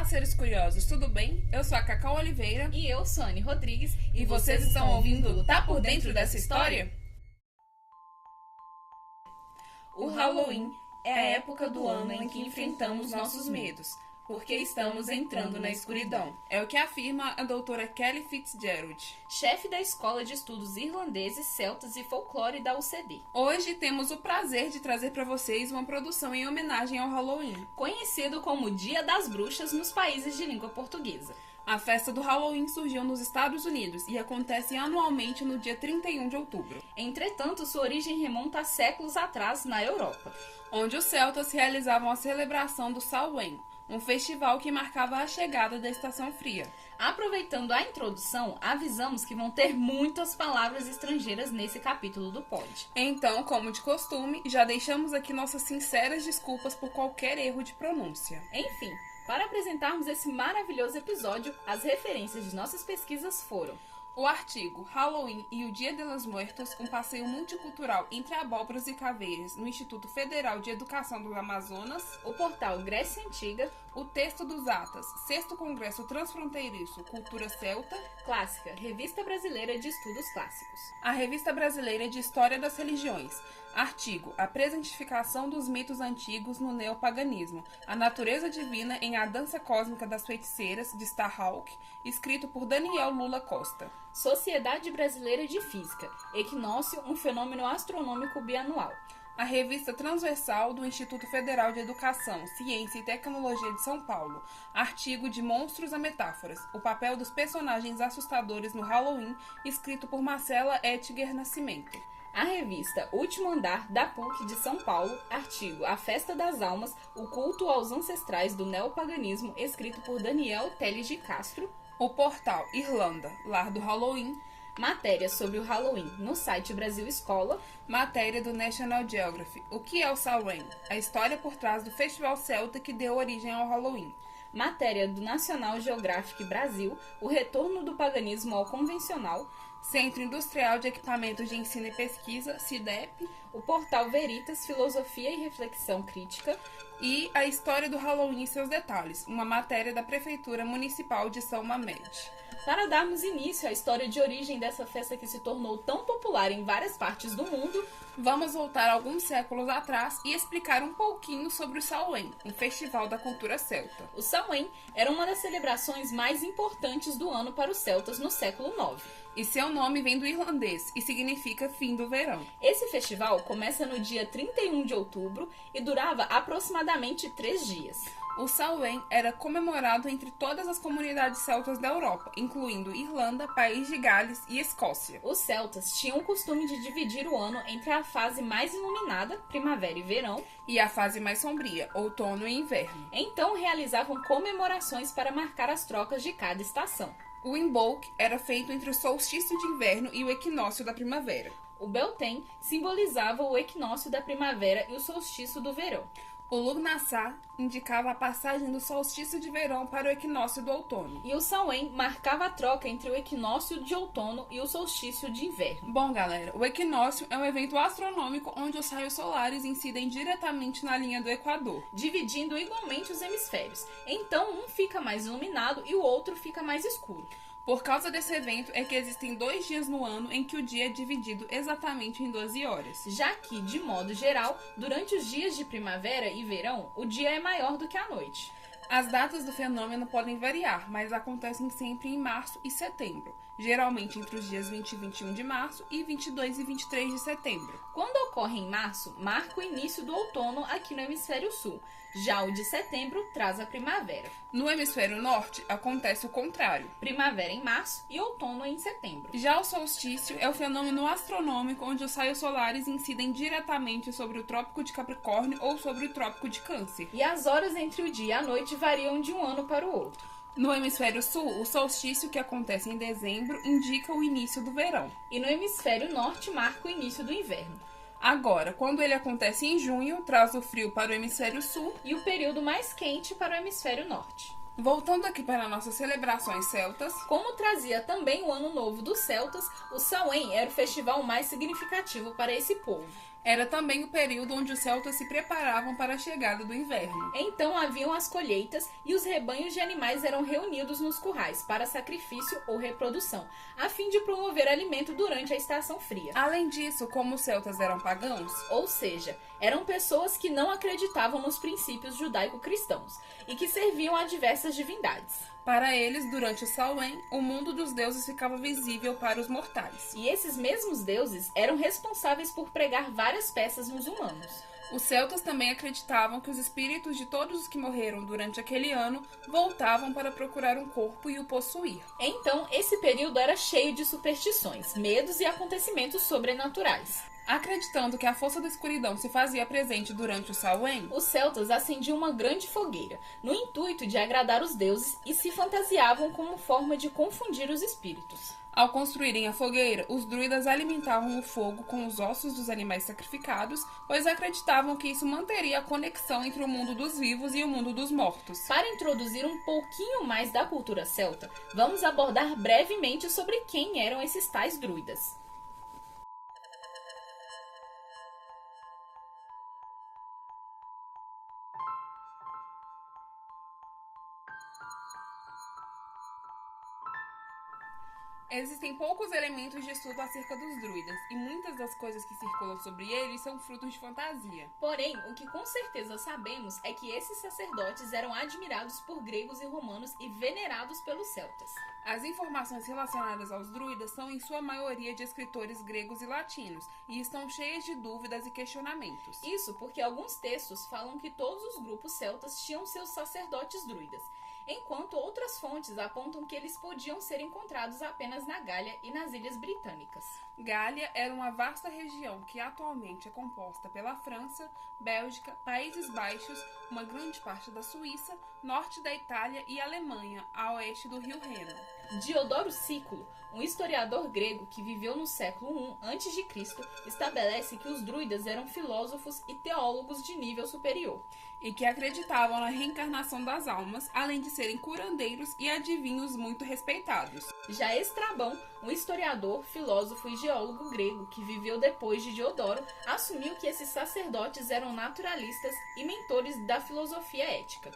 Olá, seres curiosos, tudo bem? Eu sou a Cacau Oliveira. E eu sou a Anne Rodrigues. E vocês estão ouvindo Tá Por Dentro dessa História? O Halloween é a época do ano em que enfrentamos nossos medos, porque estamos entrando na escuridão. É o que afirma a doutora Kelly Fitzgerald, chefe da Escola de Estudos Irlandeses, Celtas e Folclore da UCD. Hoje temos o prazer de trazer para vocês uma produção em homenagem ao Halloween, conhecido como Dia das Bruxas nos países de língua portuguesa. A festa do Halloween surgiu nos Estados Unidos e acontece anualmente no dia 31 de outubro. Entretanto, sua origem remonta a séculos atrás na Europa, onde os celtas realizavam a celebração do Samhain, um festival que marcava a chegada da estação fria. Aproveitando a introdução, avisamos que vão ter muitas palavras estrangeiras nesse capítulo do pod. Então, como de costume, já deixamos aqui nossas sinceras desculpas por qualquer erro de pronúncia. Enfim, para apresentarmos esse maravilhoso episódio, as referências de nossas pesquisas foram o artigo Halloween e o Dia de los Muertos, um passeio multicultural entre abóboras e caveiras no Instituto Federal de Educação do Amazonas, o portal Grécia Antiga, o texto dos Atas, 6º Congresso Transfronteiriço Cultura Celta, Clássica, Revista Brasileira de Estudos Clássicos, a Revista Brasileira de História das Religiões, artigo A Presentificação dos Mitos Antigos no Neopaganismo, a Natureza Divina em A Dança Cósmica das Feiticeiras, de Starhawk, escrito por Daniel Lula Costa. Sociedade Brasileira de Física, Equinócio, um fenômeno astronômico bianual. A Revista Transversal do Instituto Federal de Educação, Ciência e Tecnologia de São Paulo, artigo de Monstros a Metáforas, o papel dos personagens assustadores no Halloween, escrito por Marcela Ettinger Nascimento. A revista Último Andar, da PUC de São Paulo, artigo A Festa das Almas, o culto aos ancestrais do neopaganismo, escrito por Daniel Teles de Castro. O portal Irlanda, lar do Halloween, matéria sobre o Halloween no site Brasil Escola, matéria do National Geographic, o que é o Samhain, a história por trás do festival celta que deu origem ao Halloween. Matéria do National Geographic Brasil, o retorno do paganismo ao convencional, Centro Industrial de Equipamentos de Ensino e Pesquisa, CIDEP, o portal Veritas, Filosofia e Reflexão Crítica, e a história do Halloween e seus detalhes, uma matéria da Prefeitura Municipal de São Mamede. Para darmos início à história de origem dessa festa que se tornou tão popular em várias partes do mundo, vamos voltar alguns séculos atrás e explicar um pouquinho sobre o Samhain, um festival da cultura celta. O Samhain era uma das celebrações mais importantes do ano para os celtas no século IX. E seu nome vem do irlandês e significa fim do verão. Esse festival começa no dia 31 de outubro e durava aproximadamente 3 dias. O Samhain era comemorado entre todas as comunidades celtas da Europa, incluindo Irlanda, País de Gales e Escócia. Os celtas tinham o costume de dividir o ano entre a fase mais iluminada, primavera e verão, e a fase mais sombria, outono e inverno. Então realizavam comemorações para marcar as trocas de cada estação. O Imbolc era feito entre o solstício de inverno e o equinócio da primavera. O Beltane simbolizava o equinócio da primavera e o solstício do verão. O Lughnasadh indicava a passagem do solstício de verão para o equinócio do outono. E o Samhain marcava a troca entre o equinócio de outono e o solstício de inverno. Bom, galera, o equinócio é um evento astronômico onde os raios solares incidem diretamente na linha do Equador, dividindo igualmente os hemisférios. Então, um fica mais iluminado e o outro fica mais escuro. Por causa desse evento é que existem 2 dias no ano em que o dia é dividido exatamente em 12 horas. Já que, de modo geral, durante os dias de primavera e verão, o dia é maior do que a noite. As datas do fenômeno podem variar, mas acontecem sempre em março e setembro, geralmente entre os dias 20 e 21 de março e 22 e 23 de setembro. Quando ocorre em março, marca o início do outono aqui no hemisfério sul. Já o de setembro traz a primavera. No hemisfério norte, acontece o contrário. Primavera em março e outono em setembro. Já o solstício é o fenômeno astronômico onde os raios solares incidem diretamente sobre o Trópico de Capricórnio ou sobre o Trópico de Câncer. E as horas entre o dia e a noite variam de um ano para o outro. No hemisfério sul, o solstício, que acontece em dezembro, indica o início do verão. E no hemisfério norte marca o início do inverno. Agora, quando ele acontece em junho, traz o frio para o hemisfério sul e o período mais quente para o hemisfério norte. Voltando aqui para nossas celebrações celtas, como trazia também o Ano Novo dos celtas, o Samhain era o festival mais significativo para esse povo. Era também o período onde os celtas se preparavam para a chegada do inverno. Então haviam as colheitas e os rebanhos de animais eram reunidos nos currais para sacrifício ou reprodução, a fim de promover alimento durante a estação fria. Além disso, como os celtas eram pagãos, Ou seja, eram pessoas que não acreditavam nos princípios judaico-cristãos e que serviam a diversas divindades. para eles, durante o Samhain, o mundo dos deuses ficava visível para os mortais. E esses mesmos deuses eram responsáveis por pregar várias peças nos humanos. Os celtas também acreditavam que os espíritos de todos os que morreram durante aquele ano voltavam para procurar um corpo e o possuir. Então, esse período era cheio de superstições, medos e acontecimentos sobrenaturais. Acreditando que a força da escuridão se fazia presente durante o Samhain, Os celtas acendiam uma grande fogueira, no intuito de agradar os deuses, e se fantasiavam como forma de confundir os espíritos. ao construírem a fogueira, os druidas alimentavam o fogo com os ossos dos animais sacrificados, pois acreditavam que isso manteria a conexão entre o mundo dos vivos e o mundo dos mortos. Para introduzir um pouquinho mais da cultura celta, vamos abordar brevemente sobre quem eram esses tais druidas. Existem poucos elementos de estudo acerca dos druidas, e muitas das coisas que circulam sobre eles são frutos de fantasia. Porém, o que com certeza sabemos é que esses sacerdotes eram admirados por gregos e romanos e venerados pelos celtas. As informações relacionadas aos druidas são em sua maioria de escritores gregos e latinos, e estão cheias de dúvidas e questionamentos. Isso porque alguns textos falam que todos os grupos celtas tinham seus sacerdotes druidas, enquanto outras fontes apontam que eles podiam ser encontrados apenas na Gália e nas Ilhas Britânicas. Gália era uma vasta região que atualmente é composta pela França, Bélgica, Países Baixos, uma grande parte da Suíça, norte da Itália e Alemanha, a oeste do rio Reno. Diodoro Sículo, um historiador grego que viveu no século I a.C., estabelece que os druidas eram filósofos e teólogos de nível superior. E que acreditavam na reencarnação das almas, além de serem curandeiros e adivinhos muito respeitados. Já Estrabão, um historiador, filósofo e geólogo grego que viveu depois de Diodoro, assumiu que esses sacerdotes eram naturalistas e mentores da filosofia ética.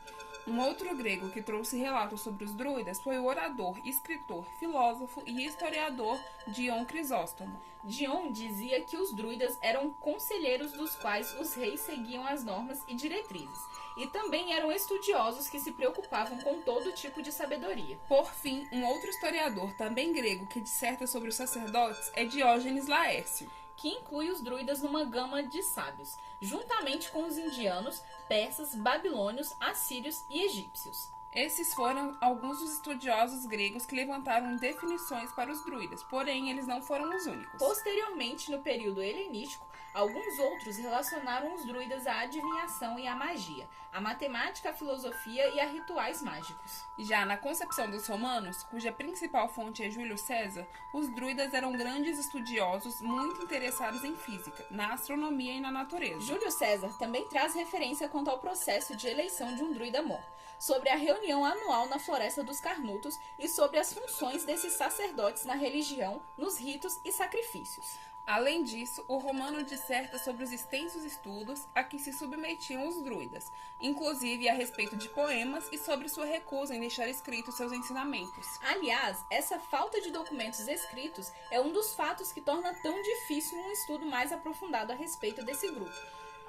Um outro grego que trouxe relatos sobre os druidas foi o orador, escritor, filósofo e historiador Dion Crisóstomo. Dion dizia que os druidas eram conselheiros dos quais os reis seguiam as normas e diretrizes, e também eram estudiosos que se preocupavam com todo tipo de sabedoria. Por fim, um outro historiador, também grego, que disserta sobre os sacerdotes é Diógenes Laércio, que inclui os druidas numa gama de sábios, juntamente com os indianos, persas, babilônios, assírios e egípcios. Esses foram alguns dos estudiosos gregos que levantaram definições para os druidas, porém eles não foram os únicos. Posteriormente, no período helenístico, alguns outros relacionaram os druidas à adivinhação e à magia, à matemática, à filosofia e a rituais mágicos. Já na concepção dos romanos, cuja principal fonte é Júlio César, os druidas eram grandes estudiosos muito interessados em física, na astronomia e na natureza. Júlio César também traz referência quanto ao processo de eleição de um druida-mor, sobre a reunião anual na Floresta dos Carnutos e sobre as funções desses sacerdotes na religião, nos ritos e sacrifícios. Além disso, o romano disserta sobre os extensos estudos a que se submetiam os druidas, inclusive a respeito de poemas e sobre sua recusa em deixar escritos seus ensinamentos. Aliás, essa falta de documentos escritos é um dos fatos que torna tão difícil um estudo mais aprofundado a respeito desse grupo.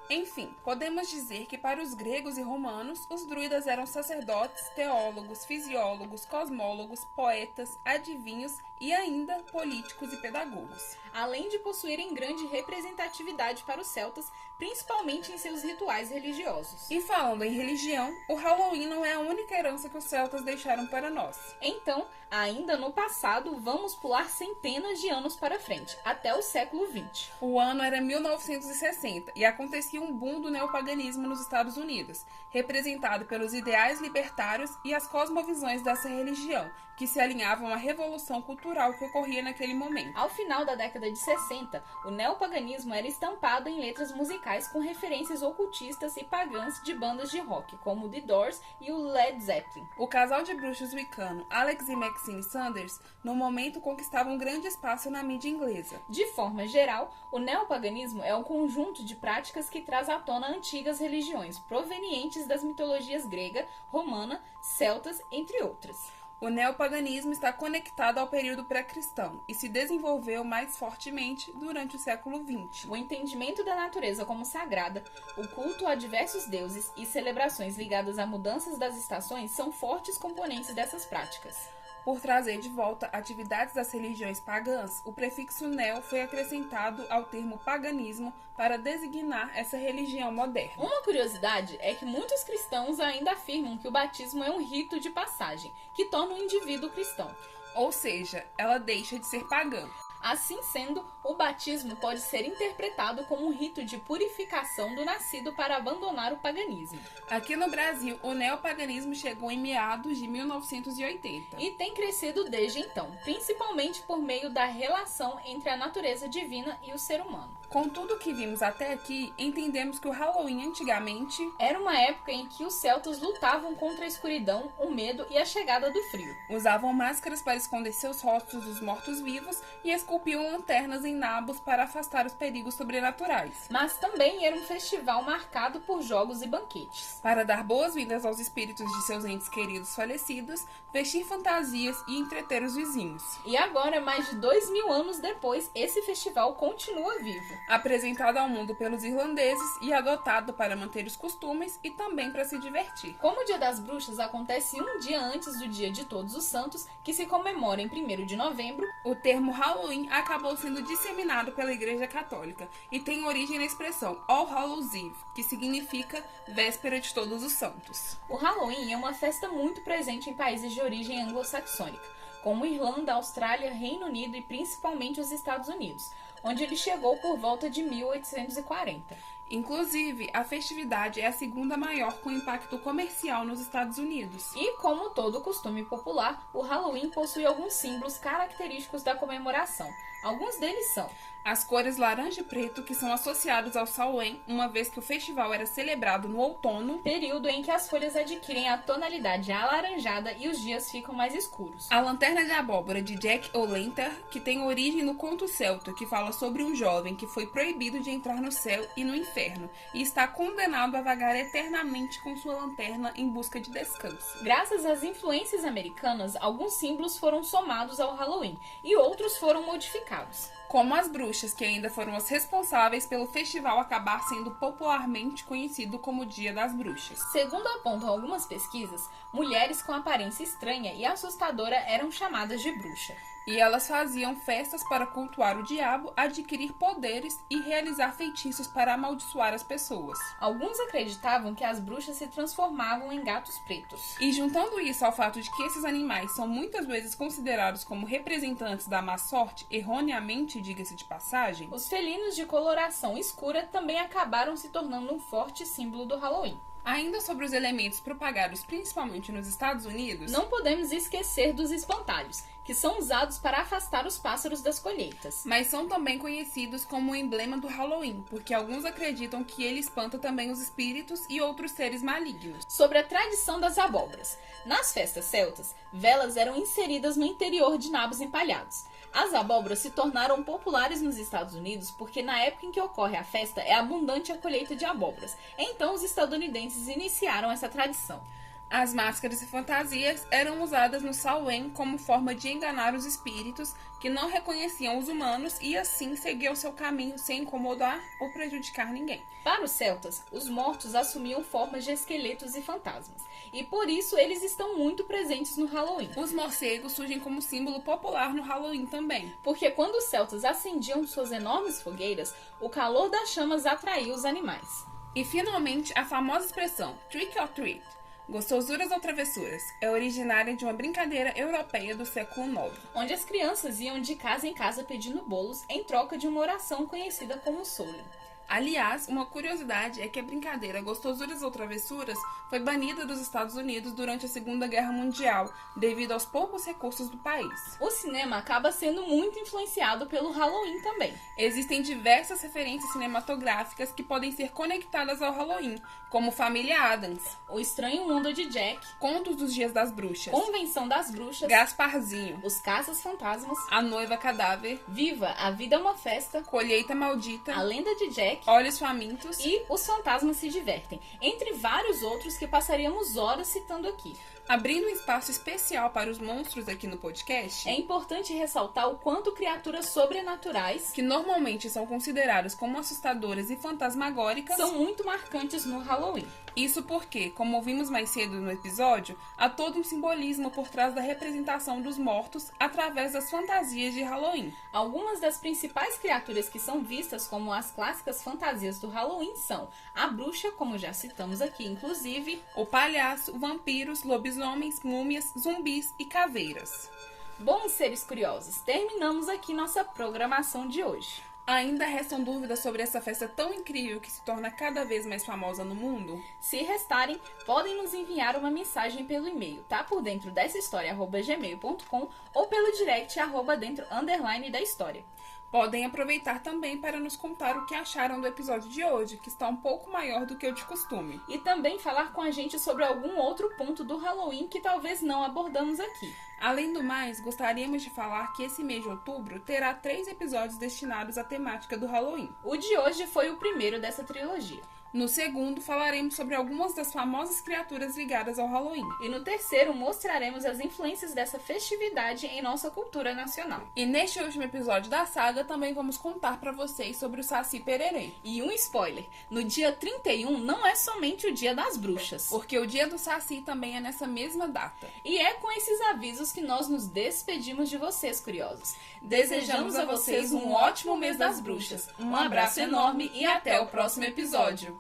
Enfim, podemos dizer que para os gregos e romanos, os druidas eram sacerdotes, teólogos, fisiólogos, cosmólogos, poetas, adivinhos e ainda políticos e pedagogos. Além de possuírem grande representatividade para os celtas, principalmente em seus rituais religiosos. E falando em religião, o Halloween não é a única herança que os celtas deixaram para nós. Então, ainda no passado, vamos pular centenas de anos para frente, até o século XX. O ano era 1960 e acontecia inicia um boom do neopaganismo nos Estados Unidos, representado pelos ideais libertários e as cosmovisões dessa religião, que se alinhavam à revolução cultural que ocorria naquele momento. Ao final da década de 60, o neopaganismo era estampado em letras musicais com referências ocultistas e pagãs de bandas de rock, como The Doors e o Led Zeppelin. O casal de bruxos wicano, Alex e Maxine Sanders, no momento conquistava um grande espaço na mídia inglesa. De forma geral, o neopaganismo é um conjunto de práticas que traz à tona antigas religiões provenientes das mitologias grega, romana, celtas, entre outras. O neopaganismo está conectado ao período pré-cristão e se desenvolveu mais fortemente durante o século XX. O entendimento da natureza como sagrada, o culto a diversos deuses e celebrações ligadas a mudanças das estações são fortes componentes dessas práticas. Por trazer de volta atividades das religiões pagãs, o prefixo neo foi acrescentado ao termo paganismo para designar essa religião moderna. Uma curiosidade é que muitos cristãos ainda afirmam que o batismo é um rito de passagem, que torna o indivíduo cristão. Ou seja, ela deixa de ser pagã. Assim sendo, o batismo pode ser interpretado como um rito de purificação do nascido para abandonar o paganismo. Aqui no Brasil, o neopaganismo chegou em meados de 1980. E tem crescido desde então, principalmente por meio da relação entre a natureza divina e o ser humano. Com tudo o que vimos até aqui, entendemos que o Halloween antigamente era uma época em que os celtas lutavam contra a escuridão, o medo e a chegada do frio. Usavam máscaras para esconder seus rostos dos mortos-vivos e esculpiam lanternas em nabos para afastar os perigos sobrenaturais. Mas também era um festival marcado por jogos e banquetes. Para dar boas-vindas aos espíritos de seus entes queridos falecidos, vestir fantasias e entreter os vizinhos. E agora, mais de 2000 anos depois, esse festival continua vivo. Apresentado ao mundo pelos irlandeses e adotado para manter os costumes e também para se divertir. Como o Dia das Bruxas acontece um dia antes do Dia de Todos os Santos, que se comemora em 1º de novembro, o termo Halloween acabou sendo disseminado pela Igreja Católica e tem origem na expressão All Hallows Eve, que significa Véspera de Todos os Santos. O Halloween é uma festa muito presente em países de origem anglo-saxônica, como Irlanda, Austrália, Reino Unido e principalmente os Estados Unidos, onde ele chegou por volta de 1840. Inclusive, a festividade é a segunda maior com impacto comercial nos Estados Unidos. E, como todo costume popular, o Halloween possui alguns símbolos característicos da comemoração. Alguns deles são as cores laranja e preto, que são associados ao Samhain, uma vez que o festival era celebrado no outono, período em que as folhas adquirem a tonalidade alaranjada e os dias ficam mais escuros. A lanterna de abóbora de Jack O'Lantern, que tem origem no conto celta, que fala sobre um jovem que foi proibido de entrar no céu e no inferno, e está condenado a vagar eternamente com sua lanterna em busca de descanso. Graças às influências americanas, alguns símbolos foram somados ao Halloween, e outros foram modificados. Como as bruxas, que ainda foram as responsáveis pelo festival acabar sendo popularmente conhecido como Dia das Bruxas. Segundo apontam algumas pesquisas, mulheres com aparência estranha e assustadora eram chamadas de bruxa. E elas faziam festas para cultuar o diabo, adquirir poderes e realizar feitiços para amaldiçoar as pessoas. Alguns acreditavam que as bruxas se transformavam em gatos pretos. E juntando isso ao fato de que esses animais são muitas vezes considerados como representantes da má sorte, erroneamente, diga-se de passagem, os felinos de coloração escura também acabaram se tornando um forte símbolo do Halloween. Ainda sobre os elementos propagados principalmente nos Estados Unidos, não podemos esquecer dos espantalhos, que são usados para afastar os pássaros das colheitas. Mas são também conhecidos como o emblema do Halloween, porque alguns acreditam que ele espanta também os espíritos e outros seres malignos. Sobre a tradição das abóboras. Nas festas celtas, velas eram inseridas no interior de nabos empalhados. As abóboras se tornaram populares nos Estados Unidos porque na época em que ocorre a festa é abundante a colheita de abóboras. Então os estadunidenses iniciaram essa tradição. As máscaras e fantasias eram usadas no Samhain como forma de enganar os espíritos que não reconheciam os humanos e assim seguiam seu caminho sem incomodar ou prejudicar ninguém. Para os celtas, os mortos assumiam formas de esqueletos e fantasmas, e por isso eles estão muito presentes no Halloween. Os morcegos surgem como símbolo popular no Halloween também, porque quando os celtas acendiam suas enormes fogueiras, o calor das chamas atraía os animais. E finalmente a famosa expressão trick or treat, gostosuras ou travessuras, é originária de uma brincadeira europeia do século IX, onde as crianças iam de casa em casa pedindo bolos em troca de uma oração conhecida como Solem. Aliás, uma curiosidade é que a brincadeira Gostosuras ou Travessuras foi banida dos Estados Unidos durante a Segunda Guerra Mundial, devido aos poucos recursos do país. O cinema acaba sendo muito influenciado pelo Halloween também. Existem diversas referências cinematográficas que podem ser conectadas ao Halloween, como Família Addams, O Estranho Mundo de Jack, Contos dos Dias das Bruxas, Convenção das Bruxas, Gasparzinho, Os Caças Fantasmas, A Noiva Cadáver, Viva, A Vida é uma Festa, Colheita Maldita, A Lenda de Jack Olhos Famintos e Os Fantasmas se Divertem, entre vários outros que passaríamos horas citando aqui. Abrindo um espaço especial para os monstros aqui no podcast, É importante ressaltar o quanto criaturas sobrenaturais, que normalmente são consideradas como assustadoras e fantasmagóricas, são muito marcantes no Halloween. Isso porque, como ouvimos mais cedo no episódio, há todo um simbolismo por trás da representação dos mortos através das fantasias de Halloween. Algumas das principais criaturas que são vistas como as clássicas fantasias do Halloween são a bruxa, como já citamos aqui, inclusive, O palhaço, vampiros, lobisomens, múmias, zumbis e caveiras. Bom, seres curiosos, terminamos aqui nossa programação de hoje. Ainda restam dúvidas sobre essa festa tão incrível que se torna cada vez mais famosa no mundo? Se restarem, podem nos enviar uma mensagem pelo e-mail, tá por dentro dessa história@gmail.com ou pelo direct @dentro_da história. Podem aproveitar também para nos contar o que acharam do episódio de hoje, que está um pouco maior do que o de costume. E também falar com a gente sobre algum outro ponto do Halloween que talvez não abordamos aqui. Além do mais, gostaríamos de falar que esse mês de outubro terá 3 episódios destinados à temática do Halloween. O de hoje foi o primeiro dessa trilogia. No segundo, falaremos sobre algumas das famosas criaturas ligadas ao Halloween. E no terceiro, mostraremos as influências dessa festividade em nossa cultura nacional. E neste último episódio da saga, também vamos contar para vocês sobre o Saci Pererê. E um spoiler, no dia 31 não é somente o dia das bruxas. Porque o dia do Saci também é nessa mesma data. E é com esses avisos que nós nos despedimos de vocês, curiosos. Desejamos a vocês um ótimo mês das bruxas. Um abraço enorme e até o próximo episódio.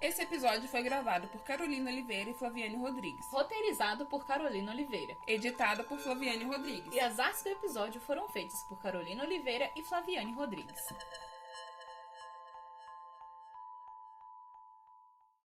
Esse episódio foi gravado por Carolina Oliveira e Flaviane Rodrigues. Roteirizado por Carolina Oliveira. Editado por Flaviane Rodrigues. E as artes do episódio foram feitas por Carolina Oliveira e Flaviane Rodrigues.